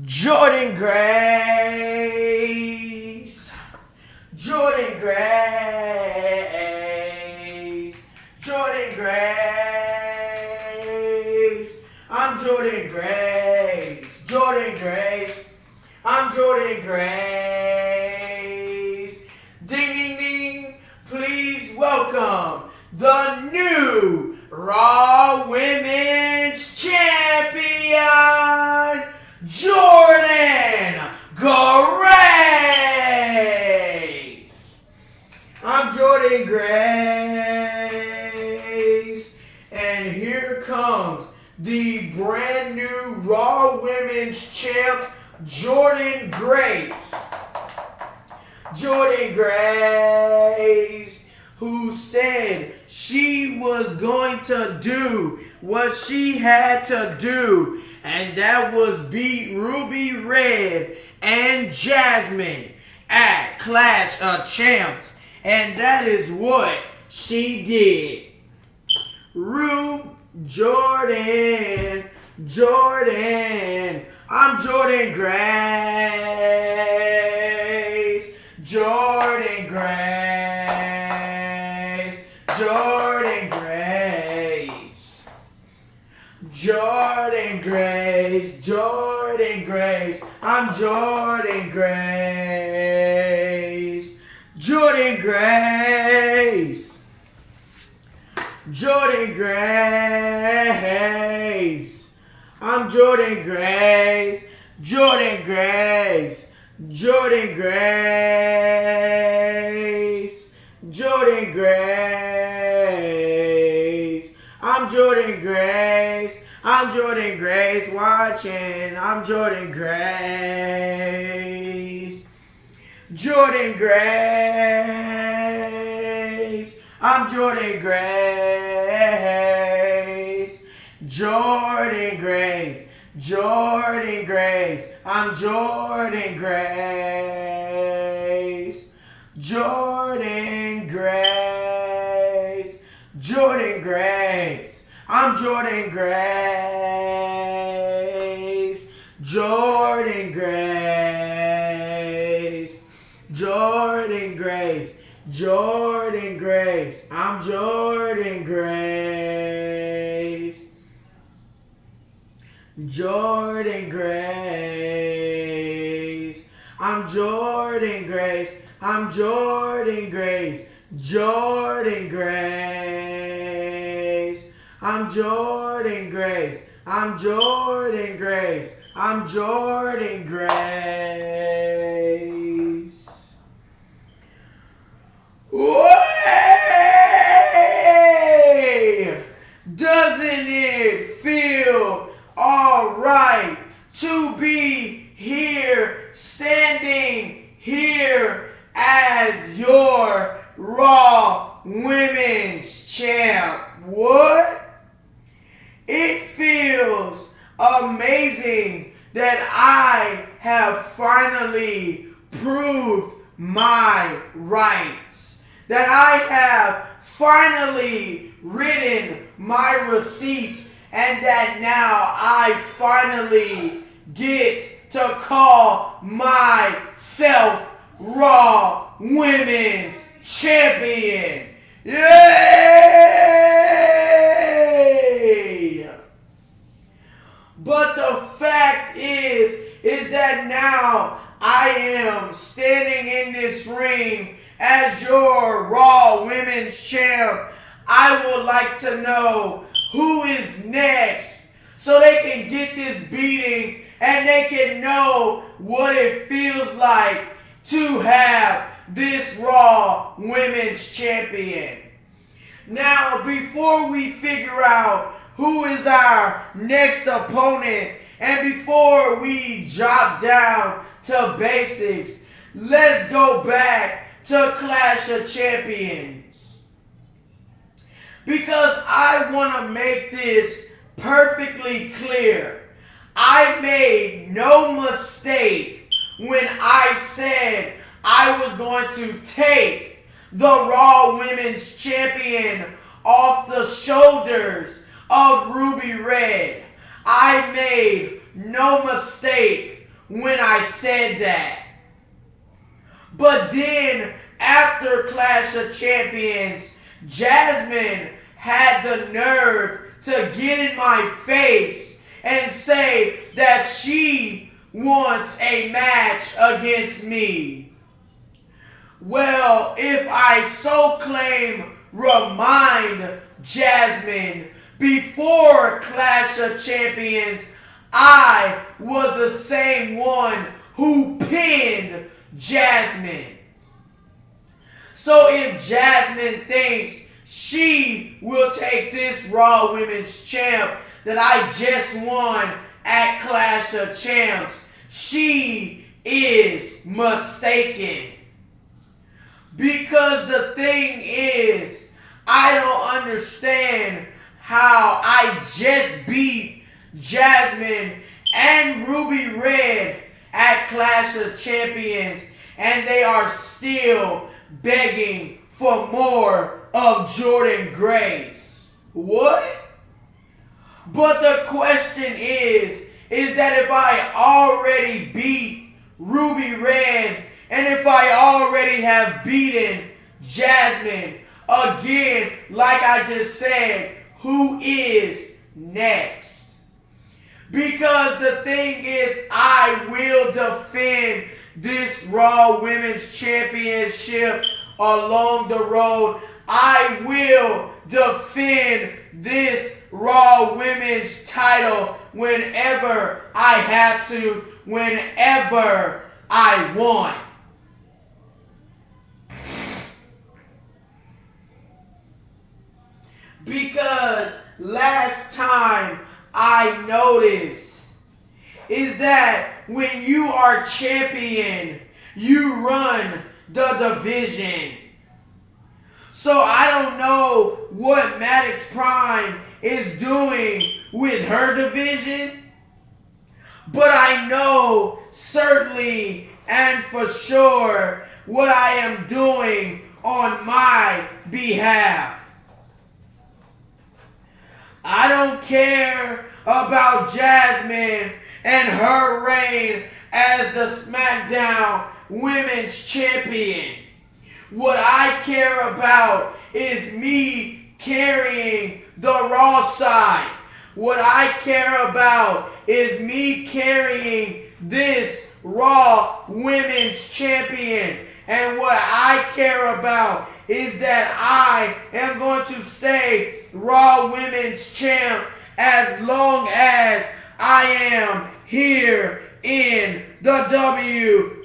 Jordan Grace, Jordan Grace, Jordan Grace. I'm Jordan Grace, Jordan Grace. I'm Jordan Grace. Ding ding ding. Please welcome the new Raw Women's Champion, Jordan Grace. I'm Jordan Grace, and here comes the brand new Raw Women's Champ, Jordan Grace. Jordan Grace, who said she was going to do what she had to do, and that was beat Ruby Red and Jasmine at Clash of Champs. And that is what she did. Jordan, I'm Jordan Grace, Jordan Grace, Jordan Grace, Jordan Grace, Jordan Grace. I'm Jordan Grace, Jordan Grace, Jordan Grace. I'm Jordan Grace, Jordan Grace, Jordan Grace, Jordan Grace. I'm Jordan Grace, I'm Jordan Grace watching. I'm Jordan Grace, Jordan Grace. I'm Jordan Grace, Jordan Grace, Jordan Grace. I'm Jordan Grace, Jordan Grace, Jordan Grace. I'm Jordan Grace, Jordan Grace, Jordan Grace, Jordan Grace. I'm Jordan Grace, Jordan Grace. I'm Jordan Grace, I'm Jordan Grace, Jordan Grace. I'm Jordan Grace, I'm Jordan Grace, I'm Jordan Grace. Way! Doesn't it feel alright to be here, standing here as your Raw Women's Champ? What? It feels amazing that I have finally proved my rights. That I have finally written my receipts, and that now I finally get to call myself Raw Women's Champion. Yay! But the fact is that now I am standing in this ring as your Raw Women's Champ. I would like to know who is next so they can get this beating and they can know what it feels like to have this Raw Women's Champion. Now, before we figure out who is our next opponent and before we drop down to basics, let's go back to Clash of Champions. Because I want to make this perfectly clear. I made no mistake when I said I was going to take the Raw Women's Champion off the shoulders of Ruby Red. I made no mistake when I said that. But then, after Clash of Champions, Jasmine had the nerve to get in my face and say that she wants a match against me. Well, if I so claim, remind Jasmine, before Clash of Champions, I was the same one who pinned Jasmine. So if Jasmine thinks she will take this Raw Women's Champ that I just won at Clash of Champs, she is mistaken. Because the thing is, I don't understand how I just beat Jasmine and Ruby Red at Clash of Champions, and they are still begging for more of Jordynne Grace. What? But the question is that if I already beat Ruby Red, and if I already have beaten Jasmine, again, like I just said, who is next? Because the thing is, I will defend this Raw Women's Championship along the road. I will defend this Raw Women's title whenever I have to, whenever I want. Because last time I noticed is that when you are champion, you run the division. So I don't know what Maddox Prime is doing with her division, but I know certainly and for sure what I am doing on my behalf. I don't care about Jasmine and her reign as the SmackDown Women's Champion. What I care about is me carrying the Raw side. What I care about is me carrying this Raw Women's Champion. And what I care about is that I am going to stay Raw Women's Champ as long as I am here in the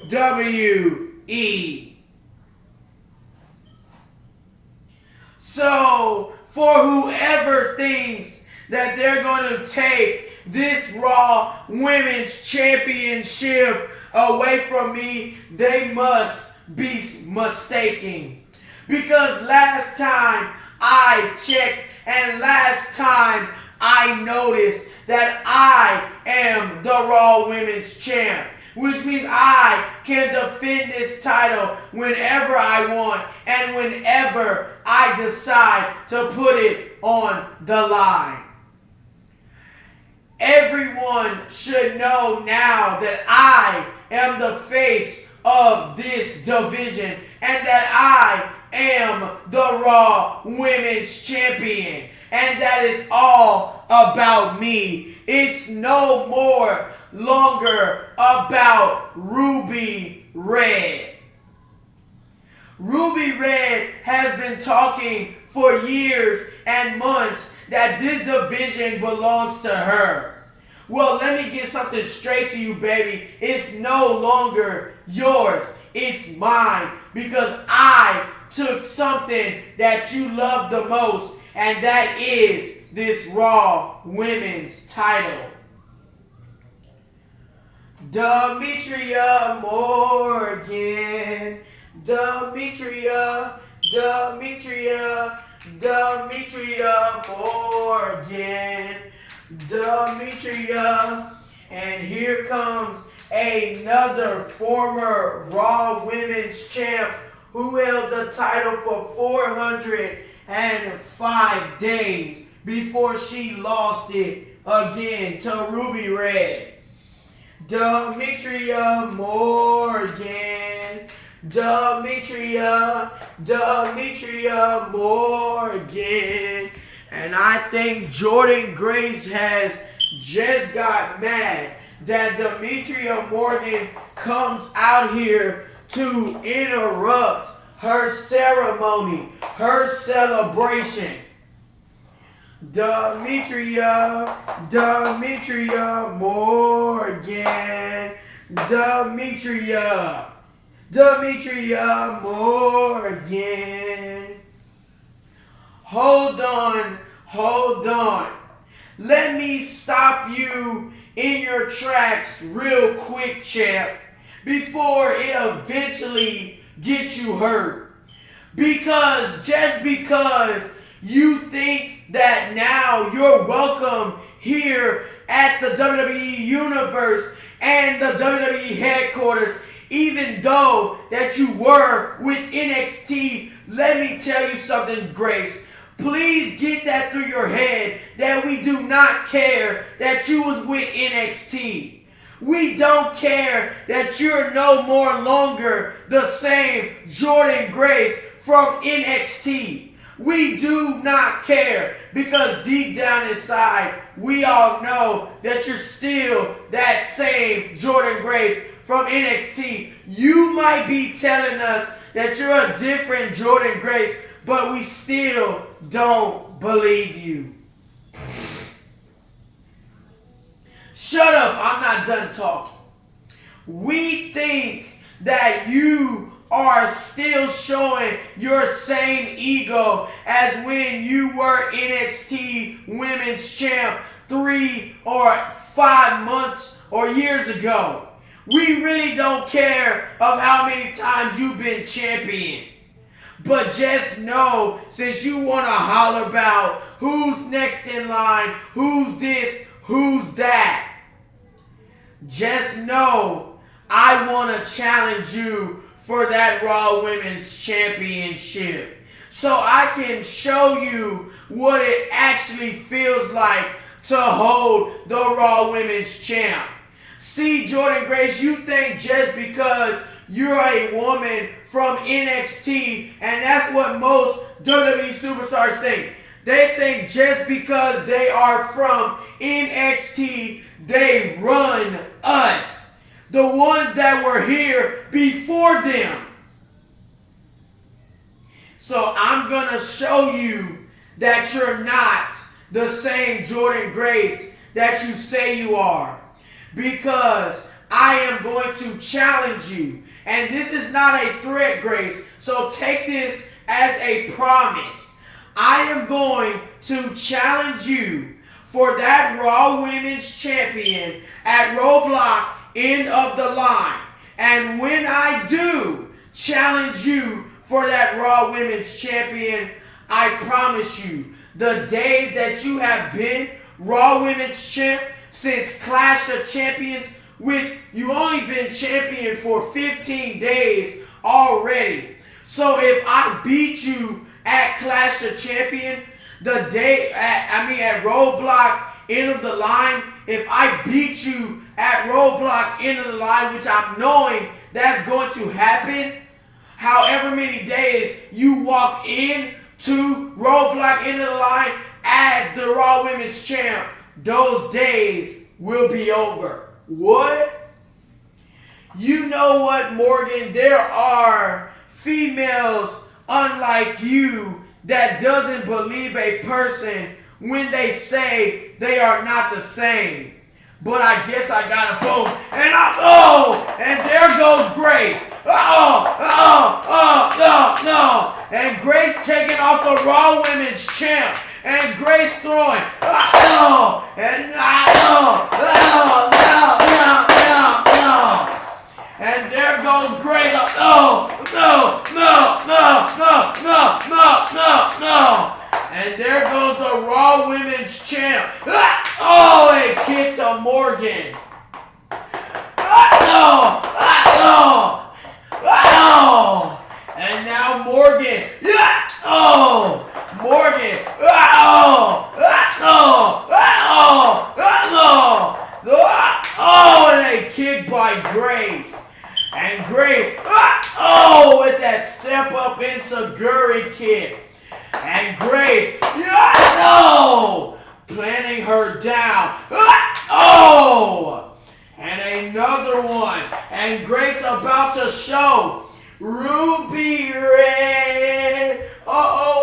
WWE. So, for whoever thinks that they're going to take this Raw Women's Championship away from me, they must be mistaken. Because last time I checked and last time I noticed that I am the Raw Women's Champ, which means I can defend this title whenever I want and whenever I decide to put it on the line. Everyone should know now that I am the face of this division and that I am the Raw Women's Champion. And that is all about me. It's no more longer about Ruby Red. Ruby Red has been talking for years and months that this division belongs to her. Well, let me get something straight to you, baby. It's no longer yours. It's mine. Because I took something that you love the most, and that is this Raw Women's title. Demetria Morgan. Demetria Morgan. Demetria. And here comes another former Raw Women's Champ who held the title for 405 days before she lost it again to Ruby Red. Demetria Morgan. Demetria Morgan. And I think Jordan Grace has just got mad that Demetria Morgan comes out here to interrupt her ceremony, her celebration. Demetria Morgan. Demetria Morgan. Hold on. Let me stop you in your tracks real quick, champ, before it eventually gets you hurt. Just because you think that now you're welcome here at the WWE Universe and the WWE headquarters, even though that you were with NXT, let me tell you something, Grace. Please get that through your head that we do not care that you was with NXT. We don't care that you're no more longer the same Jordan Grace from NXT. We do not care because deep down inside, we all know that you're still that same Jordan Grace from NXT. You might be telling us that you're a different Jordan Grace, but we still don't believe you. Shut up, I'm not done talking. We think that you are still showing your same ego as when you were NXT Women's Champ 3 or 5 months or years ago. We really don't care of how many times you've been champion. But just know, since you want to holler about who's next in line, who's this, who's that, just know I want to challenge you for that Raw Women's Championship. So I can show you what it actually feels like to hold the Raw Women's Champ. See, Jordan Grace, you think just because you're a woman from NXT, and that's what most WWE superstars think. They think just because they are from NXT, they run us. The ones that were here before them. So I'm going to show you that you're not the same Jordan Grace that you say you are. Because I am going to challenge you. And this is not a threat, Grace. So take this as a promise. I am going to challenge you for that Raw Women's Champion at Roadblock end of the line. And when I do challenge you for that Raw Women's Champion, I promise you, the days that you have been Raw Women's Champ since Clash of Champions, which you only been champion for 15 days already. So if I beat you at Clash of Champions, at Roadblock end of the line, if I beat you at Roadblock end of the line, which I'm knowing that's going to happen, however many days you walk in to Roadblock end of the line as the Raw Women's Champ, those days will be over. What? You know what, Morgan? There are females unlike you that doesn't believe a person when they say they are not the same. But I guess I got a boom. And there goes Grace. And Grace taking off the Raw Women's Champ. And Grace throwing. And there goes Grace. And there goes the Raw Women's Champ. And kick to Morgan. And now Morgan. Morgan. a kick by Grace. And Grace, with that step up enziguri kick. And Grace, planting her down. And another one. And Grace about to show Ruby Red.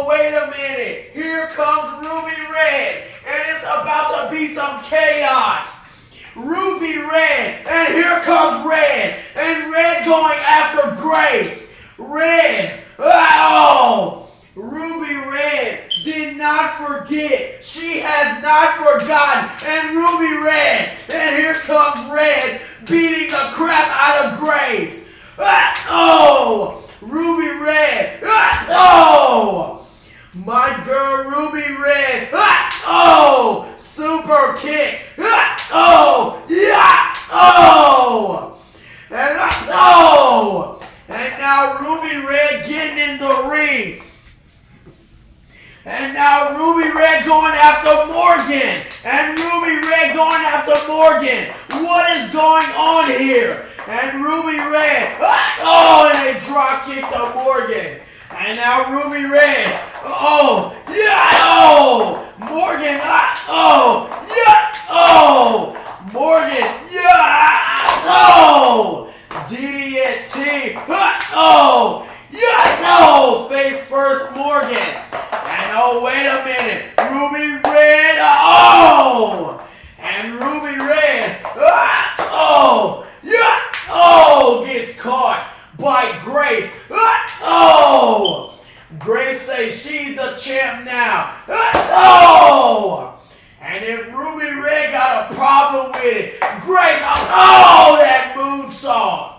Wait a minute. Here comes Ruby Red. And it's about to be some chaos. Ruby Red. And here comes Red. And Red going after Grace. Red. Ruby Red did not forget. She has not forgotten. And Ruby Red. And here comes Red beating the crap out of Grace. Ruby Red. My girl Ruby Red. Super kick. And now Ruby Red getting in the ring. And now Ruby Red going after Morgan. And Ruby Red going after Morgan. What is going on here? And Ruby Red. And they drop kick to Morgan. And now Ruby Red. Morgan. Morgan. DDT. Face first Morgan. And wait a minute. Ruby Red. And Ruby Red. Gets caught by Grace. Grace says she's the champ now. And if Ruby Red got a problem with it, Grace, that moonsault.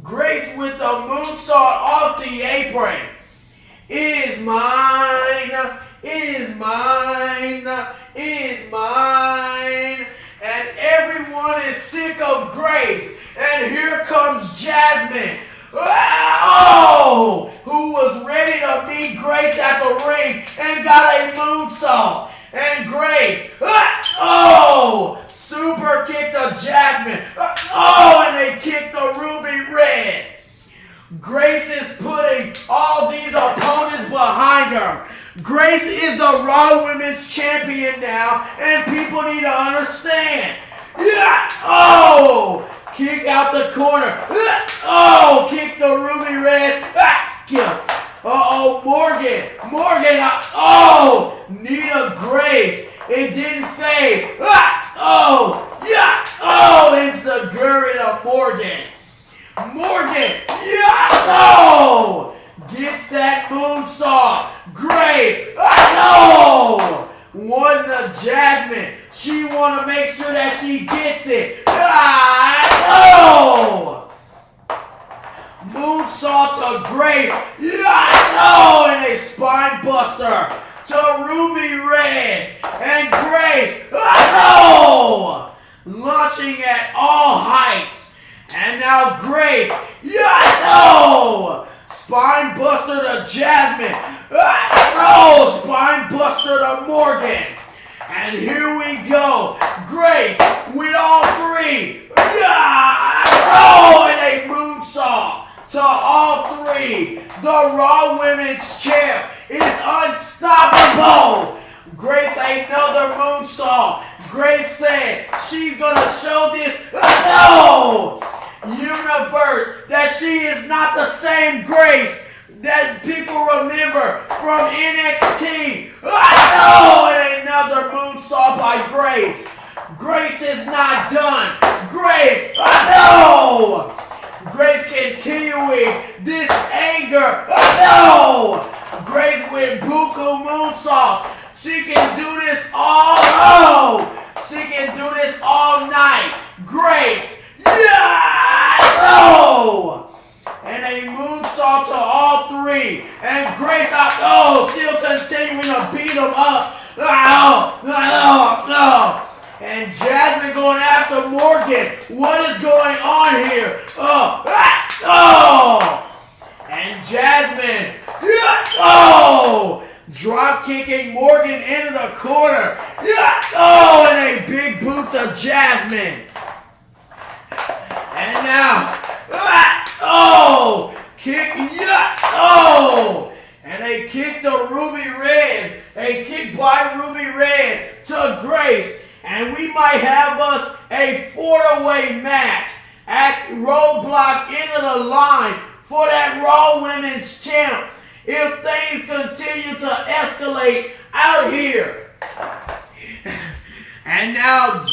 Grace with the moonsault off the apron. Is mine, is mine, is mine. And everyone is sick of Grace. And here comes Jasmine. Who was ready to meet Grace at the ring and got a moonsault. And Grace, super kick to Jasmine. And they kick the Ruby Red. Grace is putting all these opponents behind her. Grace is the Raw Women's Champion now, and people need to understand. Kick out the corner. Kick the Ruby Red. Morgan. Knee to Grace. It didn't fade. Enziguri to Morgan. Morgan. Gets that moonsault. Grace. One to Jasmine. She want to make sure that she gets it. Moonsault to Grace. And a spine buster to Ruby Red. And Grace. Launching at all heights. And now Grace. Spine buster to Jasmine. Spine buster to Morgan. And here we go. Grace with all three. And a moonsault to all three. The Raw Women's Champ is unstoppable. Grace another moonsault. Grace said she's going to show this universe that she is not the same Grace that people remember from NXT. And another moonsault by Grace. Grace is not done. Grace, Grace continuing this anger. Grace with buku moonsault. She can do this all. She can do this all night. Grace, and a moonsault to all three. And Grace, still continuing to beat them up. And Jasmine going after Morgan. What is going on here? And Jasmine, drop kicking Morgan into the corner. And a big boot to Jasmine. 4-way match at Roadblock end of the line for that Raw Women's Champ if things continue to escalate out here. And now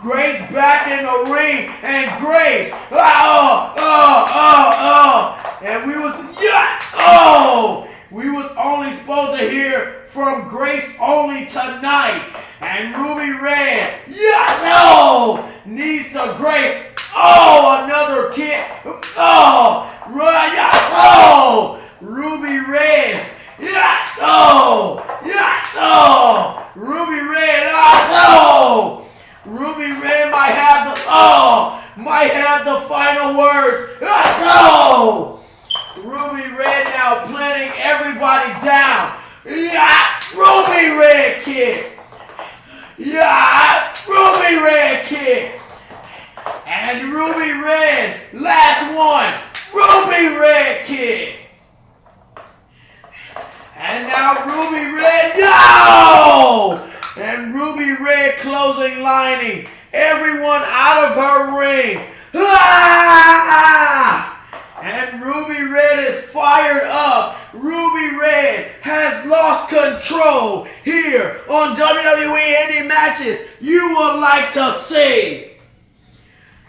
Grace back in the ring, and Grace, and we was only supposed to hear from Grace only tonight, and Ruby Red, needs to Grace, another kick, Ruby Red, Ruby Red, Ruby Red might have the final word. Ruby Red now planting everybody down. Ruby Red kick. Ruby Red kick. And Ruby Red, last one. Ruby Red kick. And now Ruby Red, and Ruby Red closing lining everyone out of her ring. And Ruby Red is fired up. Ruby Red has lost control here on WWE Indie Matches you would like to see.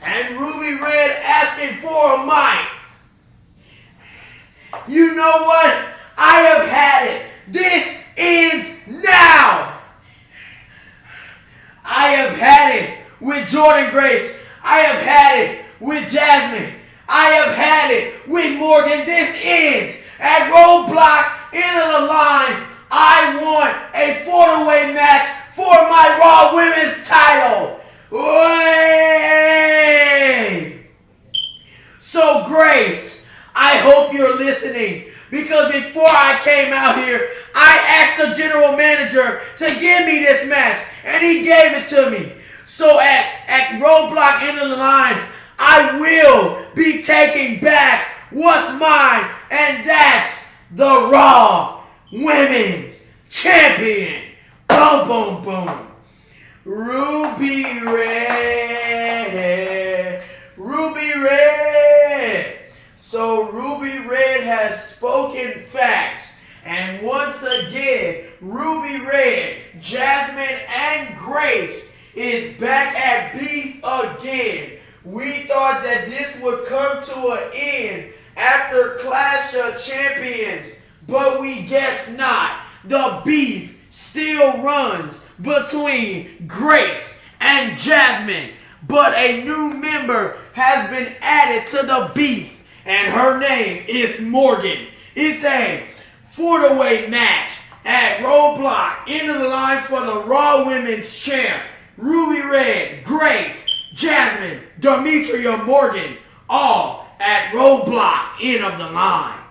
And Ruby Red asking for a mic. You know what? I have had it. This ends now. I have had it with Jordynne Grace. I have had it with Jasmine. I have had it with Morgan. This ends at Roadblock, end of the line. I want a 4-way match for my Raw Women's title. So Grace, I hope you're listening, because before I came out here, I asked the general manager to give me this match, and he gave it to me. So at Roadblock end of the line, I will be taking back what's mine, and that's the Raw Women's Champion. Boom, boom, boom. Ruby Red. Ruby Red. So Ruby Red has spoken facts. And once again, Ruby Red, Jasmine, and Grace is back at beef again. We thought that this would come to an end after Clash of Champions, but we guess not. The beef still runs between Grace and Jasmine, but a new member has been added to the beef, and her name is Morgan. It's a 4-way match at Roadblock, end of the line for the Raw Women's Champ. Ruby Red, Grace, Jasmine, Demetria, Morgan, all at Roadblock, end of the line.